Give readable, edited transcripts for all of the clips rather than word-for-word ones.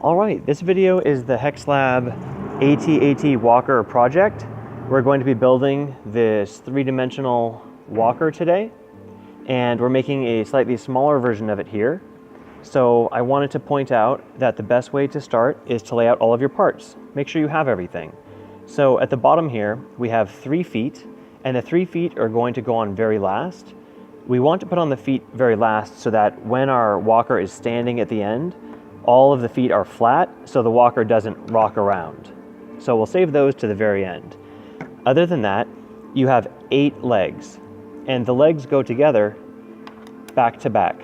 All right, this video is the HexLab AT-AT walker project. We're going to be building this three-dimensional walker today, and we're making a slightly smaller version of it here. So I wanted to point out that the best way to start is to lay out all of your parts. Make sure you have everything. So at the bottom here, we have 3 feet, and the 3 feet are going to go on very last. We want to put on the feet very last so that when our walker is standing at the end, all of the feet are flat so the walker doesn't rock around. So we'll save those to the very end. Other than that, you have 8 legs, and the legs go together back to back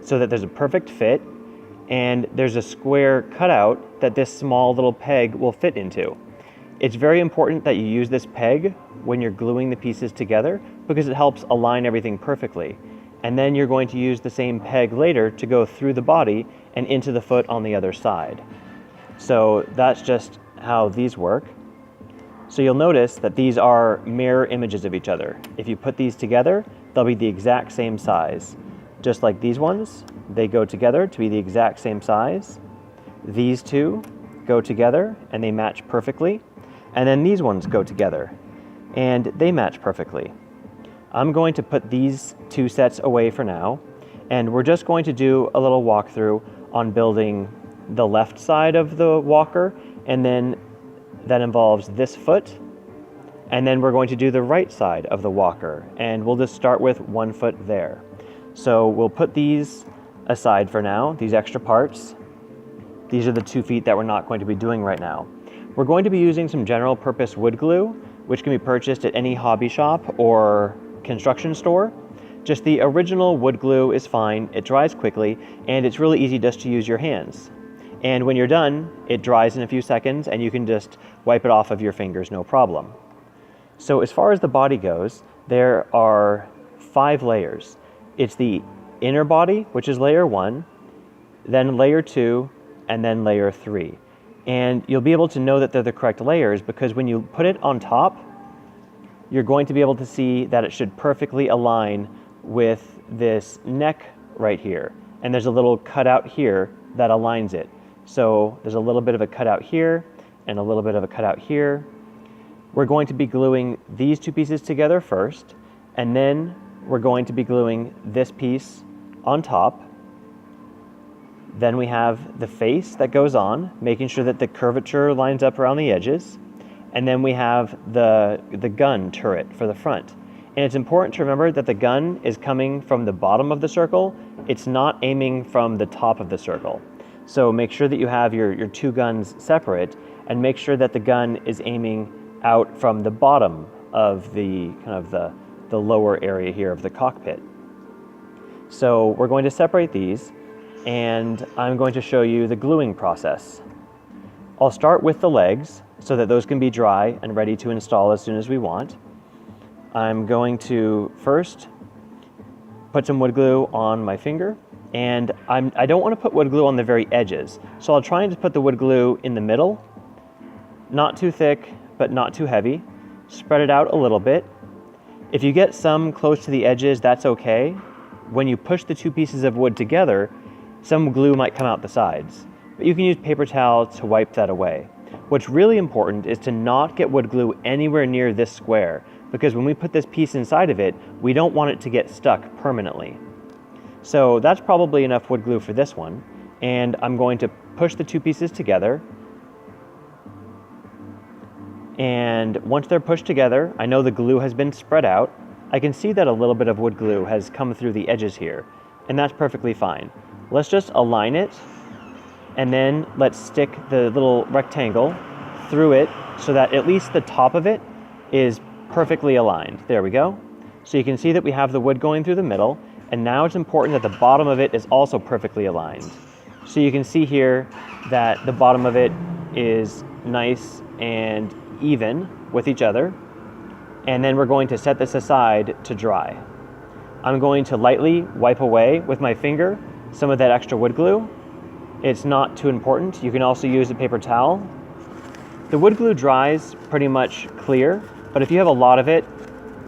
so that there's a perfect fit, and there's a square cutout that this small little peg will fit into. It's very important that you use this peg when you're gluing the pieces together because it helps align everything perfectly. And then you're going to use the same peg later to go through the body and into the foot on the other side. So that's just how these work. So you'll notice that these are mirror images of each other. If you put these together, they'll be the exact same size. Just like these ones, they go together to be the exact same size. These two go together and they match perfectly. And then these ones go together and they match perfectly. I'm going to put these 2 sets away for now, and we're just going to do a little walkthrough on building the left side of the walker, and then that involves this foot, and then we're going to do the right side of the walker, and we'll just start with 1 foot there. So we'll put these aside for now, these extra parts. These are the 2 feet that we're not going to be doing right now. We're going to be using some general purpose wood glue, which can be purchased at any hobby shop or construction store. Just the original wood glue is fine, it dries quickly, and it's really easy just to use your hands. And when you're done, it dries in a few seconds and you can just wipe it off of your fingers, no problem. So as far as the body goes, there are 5 layers. It's the inner body, which is layer 1, then layer 2, and then layer 3. And you'll be able to know that they're the correct layers because when you put it on top, you're going to be able to see that it should perfectly align with this neck right here. And there's a little cutout here that aligns it. So there's a little bit of a cutout here and a little bit of a cutout here. We're going to be gluing these 2 pieces together first, and then we're going to be gluing this piece on top. Then we have the face that goes on, making sure that the curvature lines up around the edges. And then we have the gun turret for the front. And it's important to remember that the gun is coming from the bottom of the circle. It's not aiming from the top of the circle. So make sure that you have your 2 guns separate, and make sure that the gun is aiming out from the bottom of the the lower area here of the cockpit. So we're going to separate these, and I'm going to show you the gluing process. I'll start with the legs so that those can be dry and ready to install as soon as we want. I'm going to first put some wood glue on my finger, and I don't want to put wood glue on the very edges. So I'll try and just put the wood glue in the middle, not too thick, but not too heavy. Spread it out a little bit. If you get some close to the edges, that's okay. When you push the 2 pieces of wood together, some glue might come out the sides, but you can use paper towel to wipe that away. What's really important is to not get wood glue anywhere near this square, because when we put this piece inside of it, we don't want it to get stuck permanently. So that's probably enough wood glue for this one, and I'm going to push the 2 pieces together. And once they're pushed together, I know the glue has been spread out. I can see that a little bit of wood glue has come through the edges here, and that's perfectly fine. Let's just align it, and then let's stick the little rectangle through it so that at least the top of it is perfectly aligned. There we go. So you can see that we have the wood going through the middle, and now it's important that the bottom of it is also perfectly aligned. So you can see here that the bottom of it is nice and even with each other. And then we're going to set this aside to dry. I'm going to lightly wipe away with my finger some of that extra wood glue. It's not too important. You can also use a paper towel. The wood glue dries pretty much clear, but if you have a lot of it,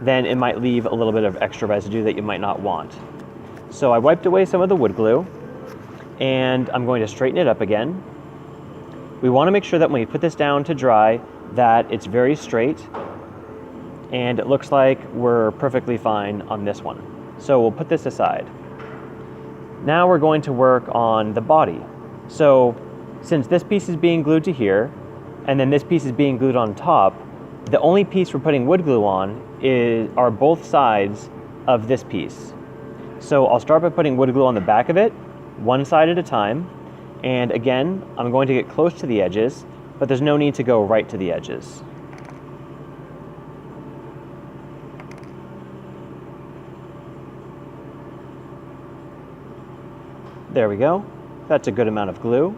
then it might leave a little bit of extra residue that you might not want. So I wiped away some of the wood glue, and I'm going to straighten it up again. We want to make sure that when we put this down to dry that it's very straight, and it looks like we're perfectly fine on this one. So we'll put this aside. Now we're going to work on the body. So since this piece is being glued to here, and then this piece is being glued on top, the only piece we're putting wood glue on are both sides of this piece. So I'll start by putting wood glue on the back of it, one side at a time. And again, I'm going to get close to the edges, but there's no need to go right to the edges. There we go. That's a good amount of glue.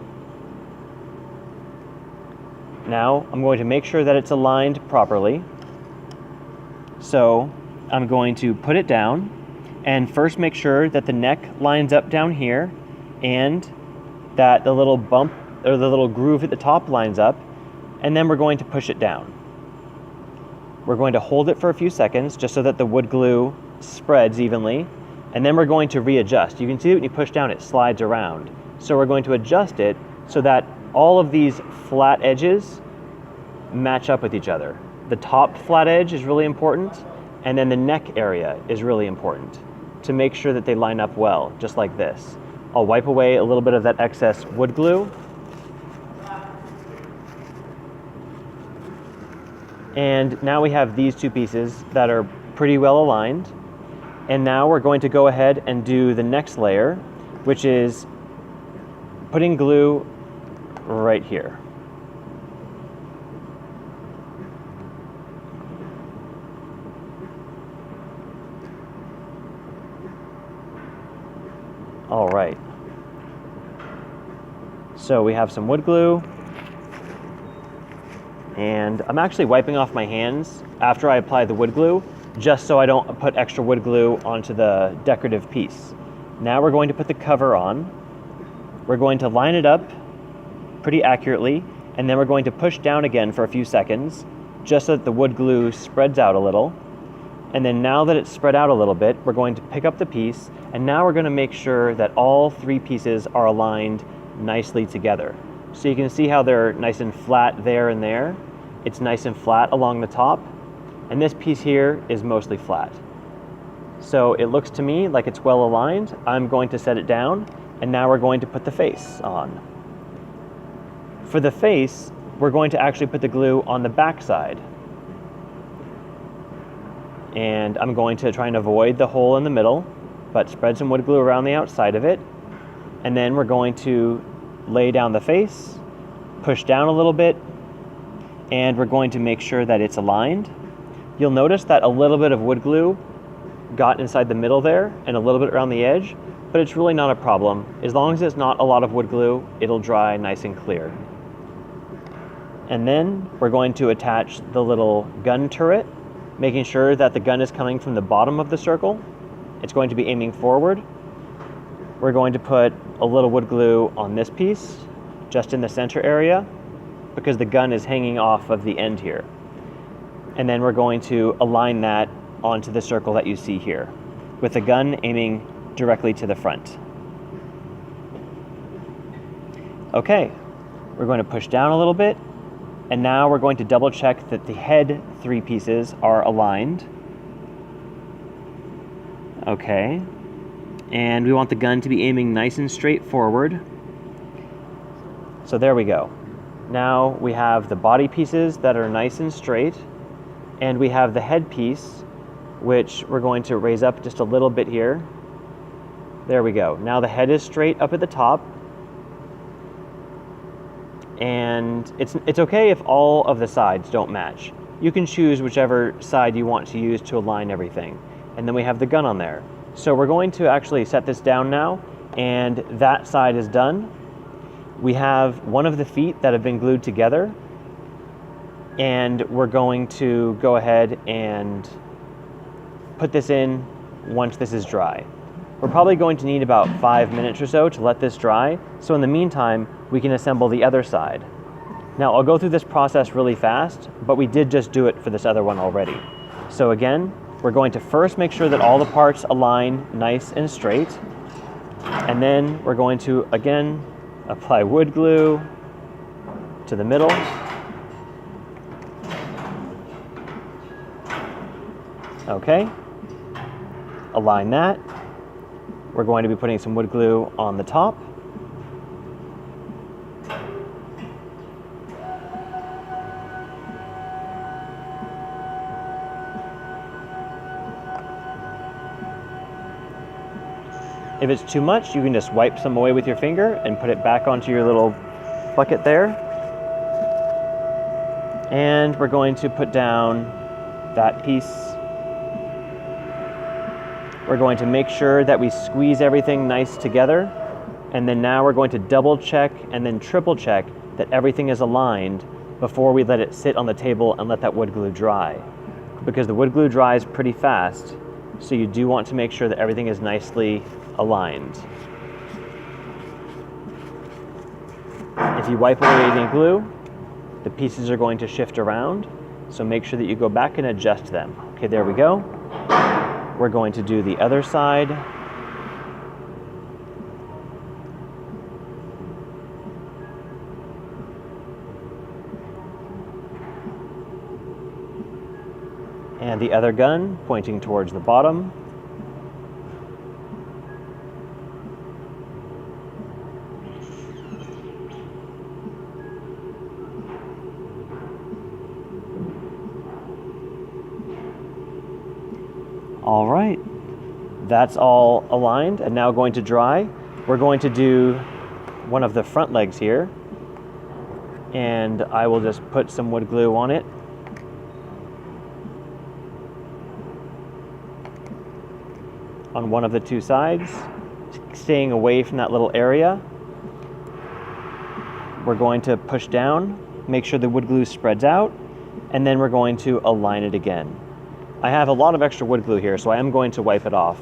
Now I'm going to make sure that it's aligned properly. So I'm going to put it down and first make sure that the neck lines up down here and that the little bump or the little groove at the top lines up, and then we're going to push it down. We're going to hold it for a few seconds just so that the wood glue spreads evenly, and then we're going to readjust. You can see that when you push down it slides around. So we're going to adjust it so that all of these flat edges match up with each other. The top flat edge is really important, and then the neck area is really important to make sure that they line up well, just like this. I'll wipe away a little bit of that excess wood glue. And now we have these two pieces that are pretty well aligned. And now we're going to go ahead and do the next layer, which is putting glue right here. All right. So we have some wood glue, and I'm actually wiping off my hands after I apply the wood glue, just so I don't put extra wood glue onto the decorative piece. Now we're going to put the cover on. We're going to line it up pretty accurately, and then we're going to push down again for a few seconds, just so that the wood glue spreads out a little. And then now that it's spread out a little bit, we're going to pick up the piece, and now we're going to make sure that all three pieces are aligned nicely together. So you can see how they're nice and flat there and there. It's nice and flat along the top, and this piece here is mostly flat. So it looks to me like it's well aligned. I'm going to set it down, and now we're going to put the face on. For the face, we're going to actually put the glue on the back side. And I'm going to try and avoid the hole in the middle, but spread some wood glue around the outside of it. And then we're going to lay down the face, push down a little bit, and we're going to make sure that it's aligned. You'll notice that a little bit of wood glue got inside the middle there and a little bit around the edge, but it's really not a problem. As long as it's not a lot of wood glue, it'll dry nice and clear. And then we're going to attach the little gun turret, making sure that the gun is coming from the bottom of the circle. It's going to be aiming forward. We're going to put a little wood glue on this piece, just in the center area, because the gun is hanging off of the end here. And then we're going to align that onto the circle that you see here, with the gun aiming directly to the front. Okay, we're going to push down a little bit, and now we're going to double check that the head three pieces are aligned. Okay, and we want the gun to be aiming nice and straight forward. So there we go. Now we have the body pieces that are nice and straight, and we have the head piece, which we're going to raise up just a little bit here. There we go. Now the head is straight up at the top. And it's okay if all of the sides don't match. You can choose whichever side you want to use to align everything. And then we have the gun on there. So we're going to actually set this down now, and that side is done. We have one of the feet that have been glued together, and we're going to go ahead and put this in once this is dry. We're probably going to need about 5 minutes or so to let this dry. So in the meantime, we can assemble the other side. Now I'll go through this process really fast, but we did just do it for this other one already. So again, we're going to first make sure that all the parts align nice and straight. And then we're going to, again, apply wood glue. to the middle. Okay, align that. We're going to be putting some wood glue on the top. If it's too much, you can just wipe some away with your finger and put it back onto your little bucket there. And we're going to put down that piece. We're going to make sure that we squeeze everything nice together. And then now we're going to double check and then triple check that everything is aligned before we let it sit on the table and let that wood glue dry. Because the wood glue dries pretty fast, so you do want to make sure that everything is nicely aligned. If you wipe away any glue, the pieces are going to shift around, so make sure that you go back and adjust them. Okay, there we go. We're going to do the other side. And the other gun pointing towards the bottom. All right, that's all aligned and now going to dry. We're going to do one of the front legs here, and I will just put some wood glue on it. On one of the two sides, staying away from that little area. We're going to push down, make sure the wood glue spreads out, and then we're going to align it again. I have a lot of extra wood glue here, so I am going to wipe it off.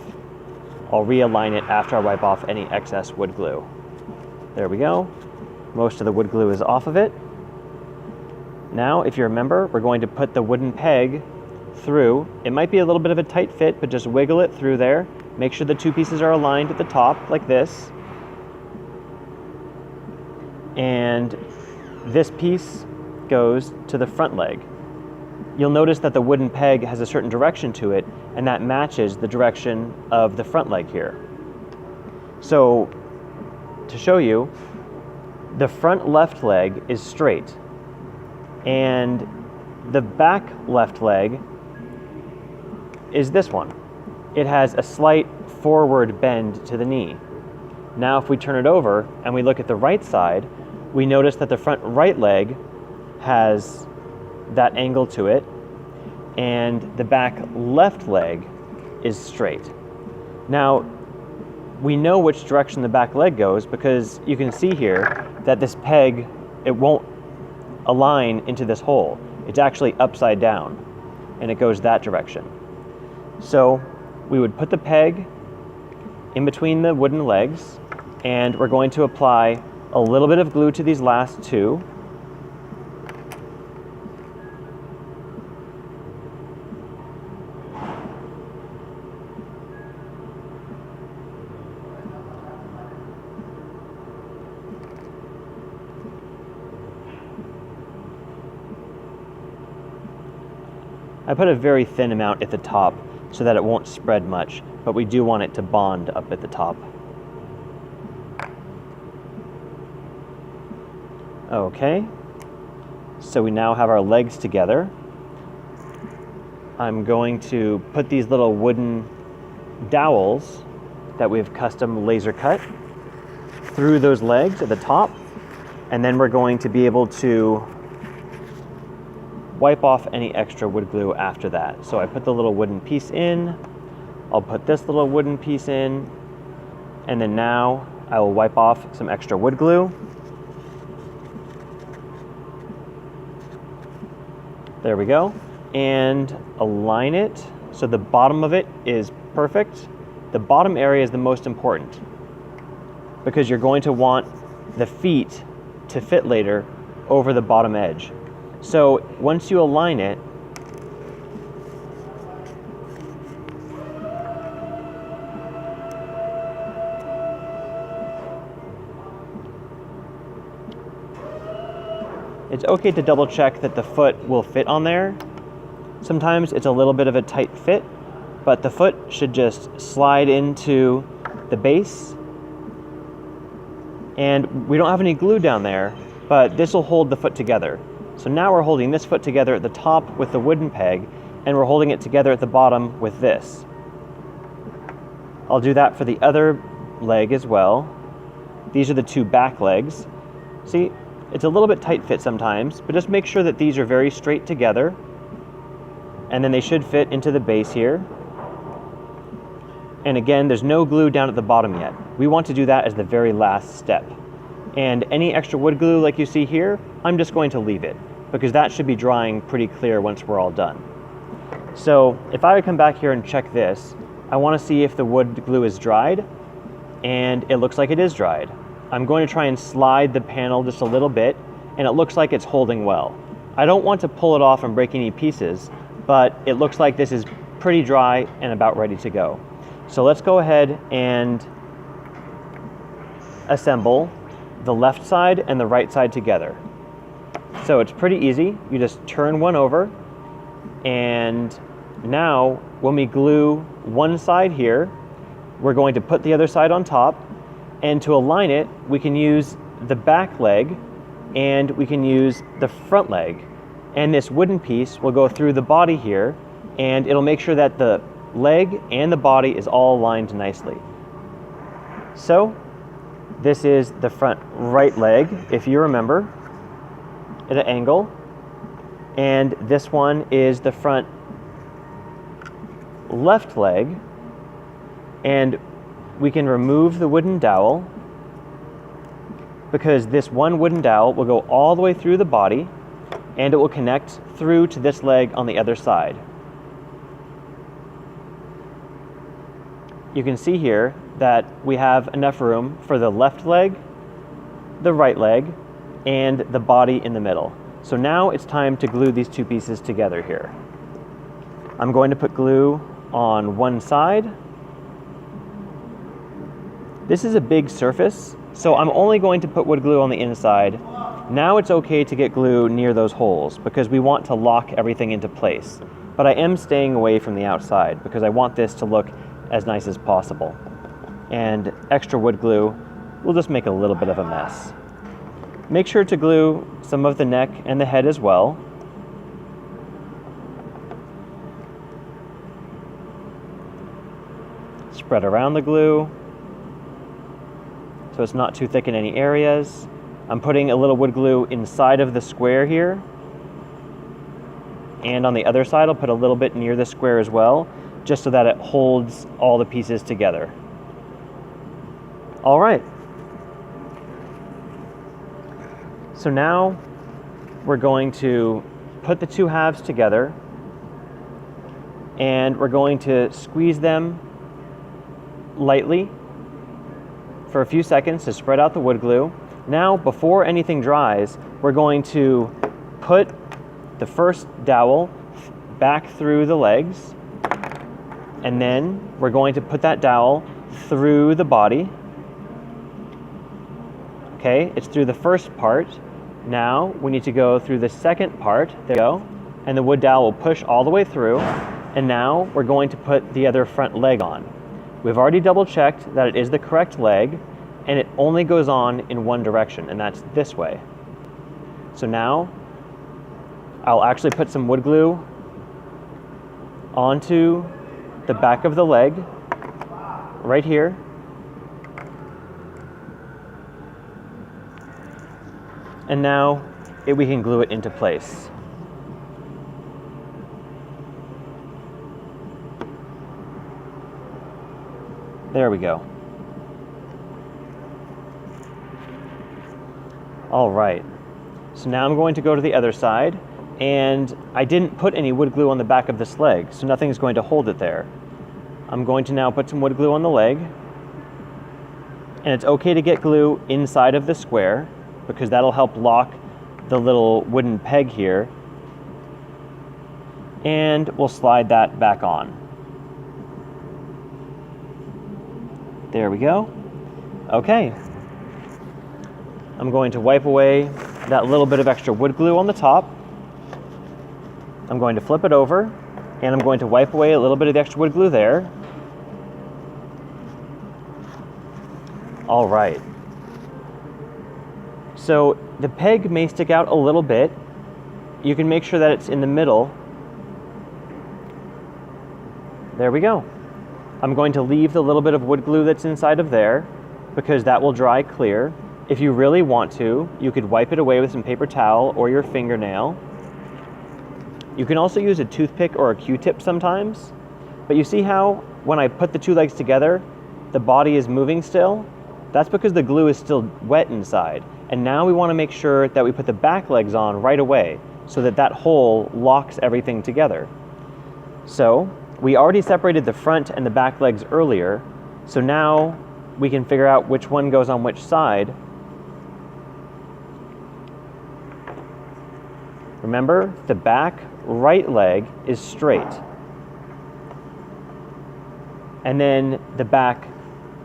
I'll realign it after I wipe off any excess wood glue. There we go. Most of the wood glue is off of it. Now, if you remember, we're going to put the wooden peg through. It might be a little bit of a tight fit, but just wiggle it through there. Make sure the two pieces are aligned at the top, like this. And this piece goes to the front leg. You'll notice that the wooden peg has a certain direction to it, and that matches the direction of the front leg here. So, to show you, the front left leg is straight, and the back left leg is this one. It has a slight forward bend to the knee. Now if we turn it over and we look at the right side, we notice that the front right leg has that angle to it, and the back left leg is straight. Now, we know which direction the back leg goes because you can see here that this peg, it won't align into this hole. It's actually upside down, and it goes that direction. So we would put the peg in between the wooden legs, and we're going to apply a little bit of glue to these last two. I put a very thin amount at the top so that it won't spread much, but we do want it to bond up at the top. Okay, so we now have our legs together. I'm going to put these little wooden dowels that we've custom laser cut through those legs at the top, and then we're going to be able to wipe off any extra wood glue after that. So I put the little wooden piece in, I'll put this little wooden piece in, and then now I will wipe off some extra wood glue. There we go. And align it so the bottom of it is perfect. The bottom area is the most important because you're going to want the feet to fit later over the bottom edge. So once you align it, It's okay to double check that the foot will fit on there. Sometimes it's a little bit of a tight fit, but the foot should just slide into the base. And we don't have any glue down there, but this will hold the foot together. So now we're holding this foot together at the top with the wooden peg, and we're holding it together at the bottom with this. I'll do that for the other leg as well. These are the two back legs. See, it's a little bit tight fit sometimes, but just make sure that these are very straight together, and then they should fit into the base here. And again, there's no glue down at the bottom yet. We want to do that as the very last step. And any extra wood glue like you see here, I'm just going to leave it, because that should be drying pretty clear once we're all done. So if I would come back here and check this, I want to see if the wood glue is dried, and it looks like it is dried. I'm going to try and slide the panel just a little bit, and it looks like it's holding well. I don't want to pull it off and break any pieces, but it looks like this is pretty dry and about ready to go. So let's go ahead and assemble the left side and the right side together. So it's pretty easy. You just turn one over, and now when we glue one side here, we're going to put the other side on top, and to align it, we can use the back leg and we can use the front leg. And this wooden piece will go through the body here, and it'll make sure that the leg and the body is all aligned nicely. So this is the front right leg, if you remember, at an angle. And this one is the front left leg. And we can remove the wooden dowel, because this one wooden dowel will go all the way through the body, and it will connect through to this leg on the other side. You can see here that we have enough room for the left leg, the right leg, and the body in the middle. So now it's time to glue these two pieces together here. I'm going to put glue on one side. This is a big surface, so I'm only going to put wood glue on the inside. Now it's okay to get glue near those holes, because we want to lock everything into place. But I am staying away from the outside, because I want this to look as nice as possible. And extra wood glue will just make a little bit of a mess. Make sure to glue some of the neck and the head as well. Spread around the glue so it's not too thick in any areas. I'm putting a little wood glue inside of the square here, and on the other side I'll put a little bit near the square as well, just so that it holds all the pieces together. All right. So now we're going to put the two halves together, and we're going to squeeze them lightly for a few seconds to spread out the wood glue. Now, before anything dries, we're going to put the first dowel back through the legs, and then we're going to put that dowel through the body. Okay, it's through the first part. Now we need to go through the second part. There we go. And the wood dowel will push all the way through. And now we're going to put the other front leg on. We've already double checked that it is the correct leg, and it only goes on in one direction, and that's this way. So now I'll actually put some wood glue onto the back of the leg right here. And now we can glue it into place. There we go. All right, so now I'm going to go to the other side, and I didn't put any wood glue on the back of this leg, so nothing's going to hold it there. I'm going to now put some wood glue on the leg, and it's okay to get glue inside of the square, because that'll help lock the little wooden peg here, and we'll slide that back on. There we go. Okay. I'm going to wipe away that little bit of extra wood glue on the top. I'm going to flip it over, and I'm going to wipe away a little bit of the extra wood glue there. All right. So the peg may stick out a little bit. You can make sure that it's in the middle. There we go. I'm going to leave the little bit of wood glue that's inside of there because that will dry clear. If you really want to, you could wipe it away with some paper towel or your fingernail. You can also use a toothpick or a Q-tip sometimes, but you see how when I put the two legs together, the body is moving still? That's because the glue is still wet inside. And now we want to make sure that we put the back legs on right away so that that hole locks everything together. So we already separated the front and the back legs earlier, so now we can figure out which one goes on which side. Remember, the back right leg is straight. And then the back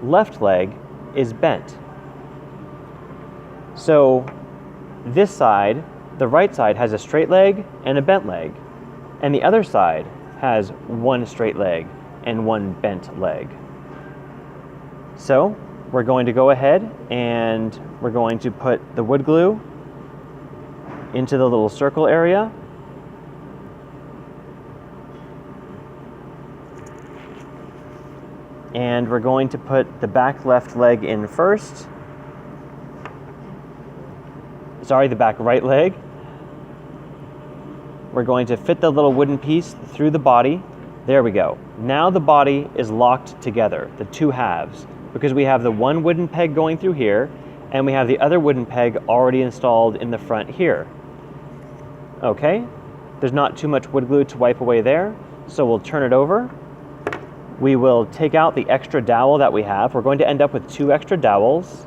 left leg is bent. So this side, the right side, has a straight leg and a bent leg. And the other side has one straight leg and one bent leg. So we're going to go ahead and we're going to put the wood glue into the little circle area. And we're going to put the back left leg in first. Sorry, the back right leg. We're going to fit the little wooden piece through the body. There we go. Now the body is locked together, the two halves, because we have the one wooden peg going through here, and we have the other wooden peg already installed in the front here. Okay, there's not too much wood glue to wipe away there, so we'll turn it over. We will take out the extra dowel that we have. We're going to end up with 2 extra dowels.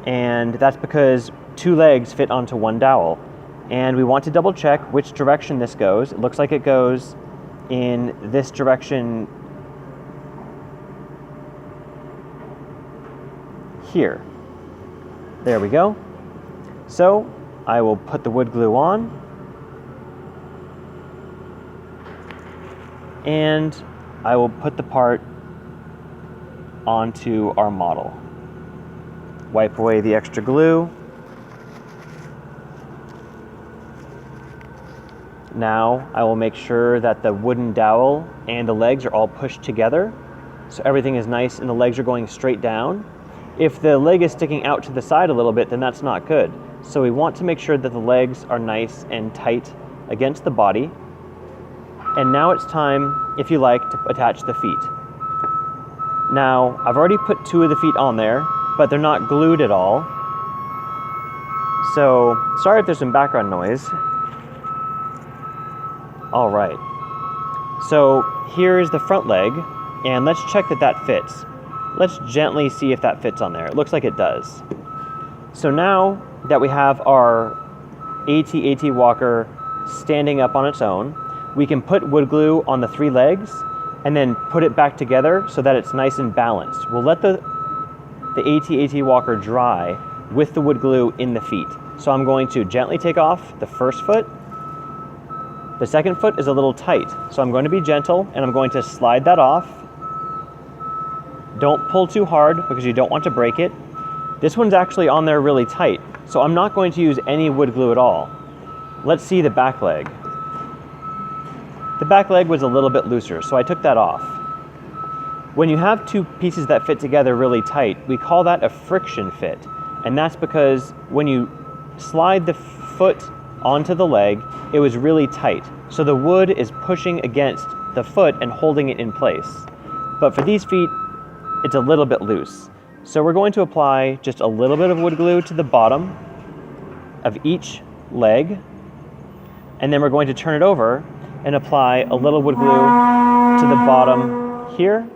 And that's because 2 legs fit onto 1 dowel. And we want to double check which direction this goes. It looks like it goes in this direction here. There we go. So I will put the wood glue on. And I will put the part onto our model. Wipe away the extra glue. Now I will make sure that the wooden dowel and the legs are all pushed together, so everything is nice and the legs are going straight down. If the leg is sticking out to the side a little bit, then that's not good. So we want to make sure that the legs are nice and tight against the body. And now it's time, if you like, to attach the feet. Now, I've already put 2 of the feet on there, but they're not glued at all. So, sorry if there's some background noise. All right. So, here's the front leg, and let's check that that fits. Let's gently see if that fits on there. It looks like it does. So now that we have our AT walker standing up on its own, we can put wood glue on the 3 legs and then put it back together so that it's nice and balanced. We'll let the AT walker dry with the wood glue in the feet. So I'm going to gently take off the first foot. The second foot is a little tight, so I'm going to be gentle and I'm going to slide that off. Don't pull too hard because you don't want to break it. This one's actually on there really tight, so I'm not going to use any wood glue at all. Let's see the back leg. The back leg was a little bit looser, so I took that off. When you have 2 pieces that fit together really tight, we call that a friction fit. And that's because when you slide the foot onto the leg, it was really tight. So the wood is pushing against the foot and holding it in place. But for these feet, it's a little bit loose. So we're going to apply just a little bit of wood glue to the bottom of each leg. And then we're going to turn it over and apply a little wood glue to the bottom here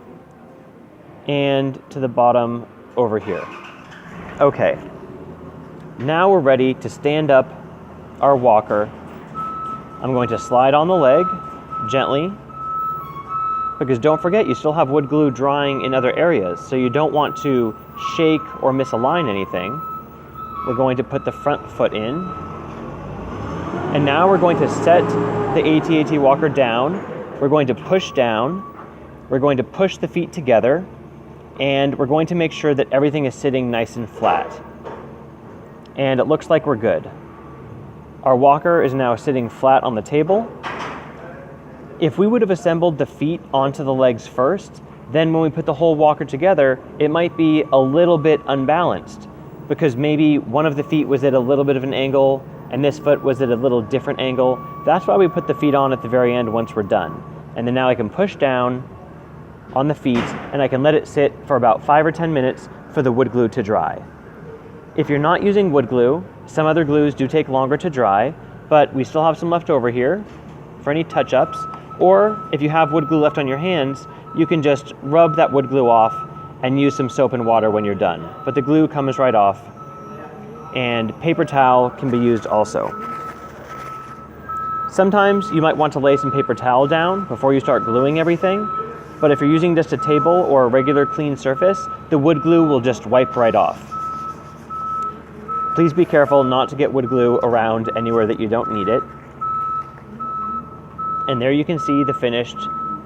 and to the bottom over here. Okay, now we're ready to stand up our walker. I'm going to slide on the leg gently, because don't forget you still have wood glue drying in other areas, so you don't want to shake or misalign anything. we're going to put the front foot in. And now we're going to set the AT-AT walker down. We're going to push down. We're going to push the feet together. And we're going to make sure that everything is sitting nice and flat. And it looks like we're good. Our walker is now sitting flat on the table. If we would have assembled the feet onto the legs first, then when we put the whole walker together, it might be a little bit unbalanced because maybe one of the feet was at a little bit of an angle and this foot was at a little different angle. That's why we put the feet on at the very end once we're done. And then now I can push down on the feet and I can let it sit for about 5 or 10 minutes for the wood glue to dry. If you're not using wood glue, some other glues do take longer to dry, but we still have some left over here for any touch-ups. Or if you have wood glue left on your hands, you can just rub that wood glue off and use some soap and water when you're done. But the glue comes right off, and paper towel can be used also. Sometimes you might want to lay some paper towel down before you start gluing everything, but if you're using just a table or a regular clean surface, the wood glue will just wipe right off. Please be careful not to get wood glue around anywhere that you don't need it. And there you can see the finished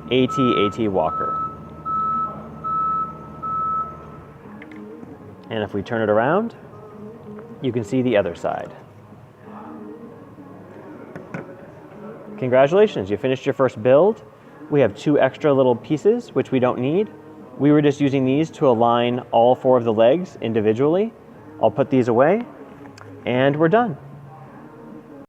AT-AT walker. And if we turn it around, you can see the other side. Congratulations, you finished your first build. We have 2 extra little pieces, which we don't need. We were just using these to align all 4 of the legs individually. I'll put these away, and we're done.